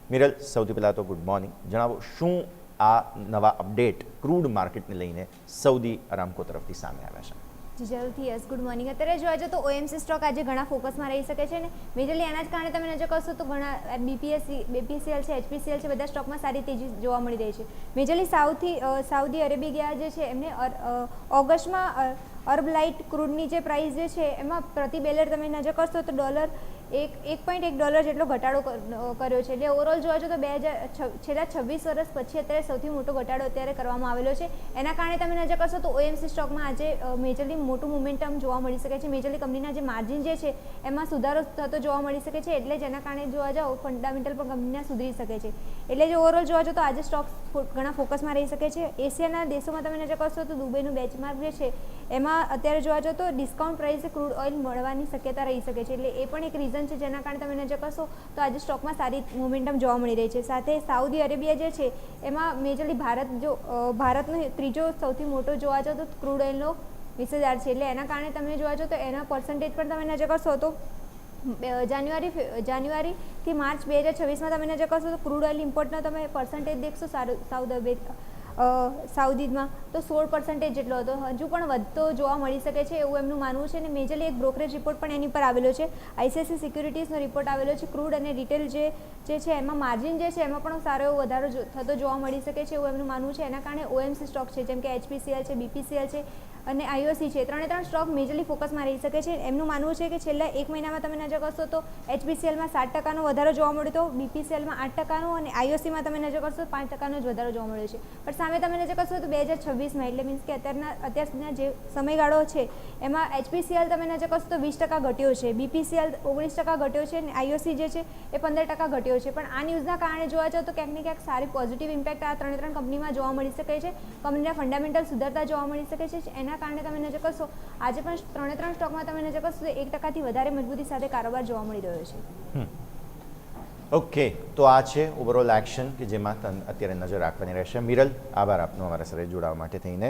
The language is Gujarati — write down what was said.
મિરલ, સૌથી પહેલાં તો ગુડ મોર્નિંગ. જણાવો શું આ નવા અપડેટ ક્રૂડ માર્કેટને લઈને સાઉદી અરામકો તરફથી સામે આવ્યા છે? જી જરૂરથી યસ, ગુડ મોર્નિંગ. અત્યારે જોવા જાય તો ઓએમસી સ્ટોક આજે ઘણા ફોકસમાં રહી શકે છે ને મેજરલી એના જ કારણે તમે નજર કરશો તો ઘણા બીપીસીએલ છે, એચપીસીએલ છે, બધા સ્ટોકમાં સારી તેજી જોવા મળી રહી છે. મેજરલી સાઉદી અરેબિયા જે છે એમને ઓગસ્ટમાં અરબ લાઇટ ક્રૂડની જે પ્રાઇસ જે છે એમાં પ્રતિ બેરલ તમે નજર કરશો તો $1.1 જેટલો ઘટાડો કર્યો છે. એટલે ઓવરઓલ જોવા જો તો છેલ્લા 26 વર્ષ પછી અત્યારે સૌથી મોટો ઘટાડો અત્યારે કરવામાં આવેલો છે. એના કારણે તમે નજર કરશો તો ઓએમસી સ્ટોકમાં આજે મેજરલી મોટું મોમેન્ટમ જોવા મળી શકે છે. મેજરલી કંપનીના જે માર્જિન જે છે એમાં સુધારો થતો જોવા મળી શકે છે. એટલે જ એના કારણે જોવા જાઓ ફંડામેન્ટલ પણ કંપનીના સુધરી શકે છે. એટલે જે ઓવરઓલ જોવા જાઓ તો આજે સ્ટોક્સ ઘણા ફોકસમાં રહી શકે છે. એશિયાના દેશોમાં તમે નજર કરશો તો દુબઈનું બેન્ચમાર્ક જે છે એમાં અત્યારે જોવા જાઓ તો ડિસ્કાઉન્ટ પ્રાઇસે ક્રૂડ ઓઇલ મળવાની શક્યતા રહી શકે છે. એટલે એ પણ એક રીઝન છે જેના કારણે તમે નજર કરશો તો આજે સ્ટોકમાં સારી મોમેન્ટમ જોવા મળી રહી છે. સાથે સાઉદી અરેબિયા જે છે એમાં મેજરલી ભારતનો ત્રીજો સૌથી મોટો જોવા જાઓ તો ક્રૂડ ઓઇલનો હિસ્સેદાર છે. એટલે એના કારણે તમે જોવા જાઓ તો એના પર્સન્ટેજ પણ તમે નજર કરશો તો જાન્યુઆરીથી માર્ચ 2026માં તમે નજર કરશો તો ક્રૂડ ઓઇલ ઇમ્પોર્ટનો તમે પર્સન્ટેજ દેખશો સાઉદીમાં તો 16% જેટલો હતો. હજુ પણ વધતો જોવા મળી શકે છે એવું એમનું માનવું છે. અને મેજરલી એક બ્રોકરેજ રિપોર્ટ પણ એની પર આવેલો છે. આઈસીઆઈસીઆઈ સિક્યુરિટીઝનો રિપોર્ટ આવેલો છે. ક્રૂડ અને રિટેલ જે છે એમાં માર્જિન જે છે એમાં પણ સારો એવો વધારો થતો જોવા મળી શકે છે એવું એમનું માનવું છે. એના કારણે ઓએમસી સ્ટોક છે જેમ કે એચપીસીએલ છે, બીપીસીએલ છે અને આઈઓસી છે, ત્રણ સ્ટોક મેજરલી ફોકસમાં રહી શકે છે. એમનું માનવું છે કે છેલ્લા એક મહિનામાં તમે નજર કરશો તો એચપીસીએલમાં 7% વધારો જોવા મળ્યો હતો, બીપીસીએલમાં 8% અને આઈઓસીમાં તમે નજર કરશો તો 5% જ વધારો જોવા મળ્યો છે. પણ સામે તમે નજર કરશો તો 2026માં એટલે મીન્સ કે અત્યાર સુધીના જે સમયગાળો છે એમાં એચપીસીએલ તમે નજર કરશો તો 20% ઘટ્યો છે, બીપીસીએલ 19% ઘટ્યો છે અને આઈઓસી જે છે એ 15% ઘટ્યો છે. પણ આ ન્યૂઝના કારણે જોવા જાઓ તો ક્યાંક ને ક્યાંક સારી પોઝિટિવ ઇમ્પેક્ટ આ ત્રણ કંપનીમાં જોવા મળી શકે છે. કંપનીના ફંડામેન્ટલ સુધરતા જોવા મળી શકે છે. એના કારણે તમે નજર કરશો આજે પણ ત્રણ સ્ટોકમાં તમે નજર કરશો તો 1%થી વધારે મજબૂતી સાથે કારોબાર જોવા મળી રહ્યો છે. ઓકે, તો આ છે ઓવરઓલ એક્શન કે જેમાં અત્યારે નજર રાખવાની રહેશે. મિરલ, આભાર આપનો અમારા સાથે જોડાવા માટે થઈને.